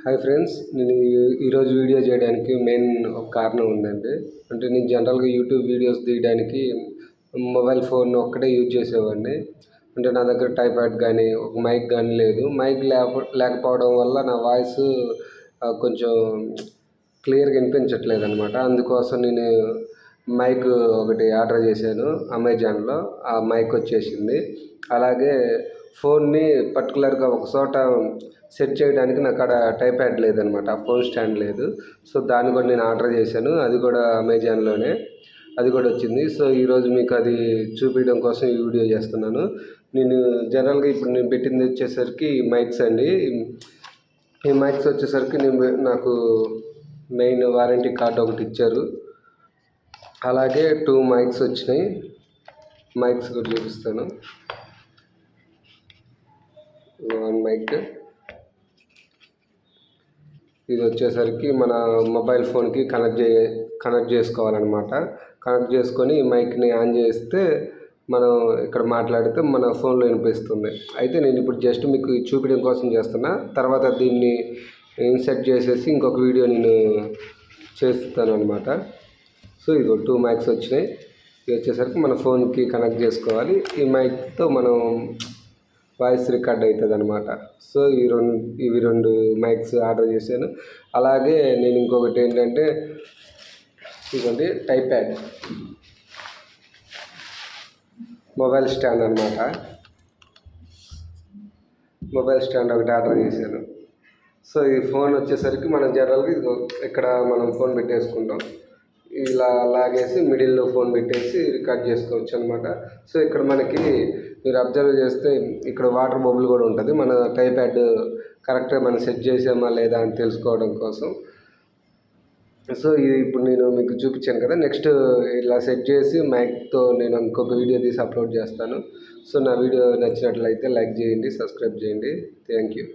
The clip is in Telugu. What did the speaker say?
హాయ్ ఫ్రెండ్స్, నేను ఈరోజు వీడియో చేయడానికి మెయిన్ ఒక కారణం ఉందండి. అంటే నేను జనరల్గా యూట్యూబ్ వీడియోస్ తీయడానికి మొబైల్ ఫోన్ ఒక్కటే యూజ్ చేసేవాడిని. అంటే నా దగ్గర టైప్యాడ్ కానీ ఒక మైక్ కానీ లేదు. మైక్ లేకపోవడం వల్ల నా వాయిస్ కొంచెం క్లియర్గా వినిపించట్లేదు అనమాట. అందుకోసం నేను మైక్ ఒకటి ఆర్డర్ చేశాను అమెజాన్లో. ఆ మైక్ వచ్చేసింది. అలాగే ఫోన్ని పర్టికులర్గా ఒక చోట సెట్ చేయడానికి నాకు అక్కడ టైప్యాడ్ లేదనమాట. ఫోన్ స్టాండ్ లేదు. సో దాన్ని కూడా నేను ఆర్డర్ చేశాను. అది కూడా అమెజాన్లోనే అది కూడా వచ్చింది. సో ఈరోజు మీకు అది చూపించడం కోసం ఈ వీడియో చేస్తున్నాను. నేను జనరల్గా ఇప్పుడు నేను పెట్టింది వచ్చేసరికి మైక్స్ అండి. ఈ మైక్స్ వచ్చేసరికి నాకు మెయిన్ వారంటీ కార్డు ఒకటి ఇచ్చారు. అలాగే 2 మైక్స్ వచ్చినాయి. మైక్స్ కూడా చూపిస్తాను. 1 మైక్, ఇది వచ్చేసరికి మన మొబైల్ ఫోన్కి కనెక్ట్ చేసుకోవాలన్నమాట. కనెక్ట్ చేసుకొని మైక్ని ఆన్ చేస్తే మనం ఇక్కడ మాట్లాడితే మన ఫోన్లో వినిపిస్తుంది. అయితే నేను ఇప్పుడు జస్ట్ మీకు చూపించడం కోసం చేస్తున్నా. తర్వాత దీన్ని ఇన్సర్ట్ చేసేసి ఇంకొక వీడియో నేను చేస్తాను అనమాట. సో ఇదిగో 2 మైక్స్ వచ్చినాయి. ఇది వచ్చేసరికి మన ఫోన్కి కనెక్ట్ చేసుకోవాలి. ఈ మైక్తో మనం వాయిస్ రికార్డ్ అవుతుంది అనమాట. సో ఇవి రెండు మైక్స్ ఆర్డర్ చేశాను. అలాగే నేను ఇంకొకటి ఏంటంటే ఇదిగోండి టైప్యాడ్ మొబైల్ స్టాండ్ అనమాట. మొబైల్ స్టాండ్ ఒకటి ఆర్డర్ చేశాను. సో ఈ ఫోన్ వచ్చేసరికి మనం జనరల్గా ఇదిగో ఇక్కడ మనం ఫోన్ పెట్టేసుకుంటాం. ఇలా లాగేసి మిడిల్లో ఫోన్ పెట్టేసి రికార్డ్ చేసుకోవచ్చు అనమాట. సో ఇక్కడ మనకి మీరు అబ్జర్వ్ చేస్తే ఇక్కడ వాటర్ బబుల్ కూడా ఉంటుంది. మన టైప్యాడ్ కరెక్ట్గా మనం సెట్ చేసామా లేదా అని తెలుసుకోవడం కోసం. సో ఇది ఇప్పుడు నేను మీకు చూపించాను కదా. నెక్స్ట్ ఇలా సెట్ చేసి మైక్తో నేను ఇంకొక వీడియో తీసి అప్లోడ్ చేస్తాను. సో నా వీడియో నచ్చినట్లయితే లైక్ చేయండి, సబ్స్క్రైబ్ చేయండి. Thank you.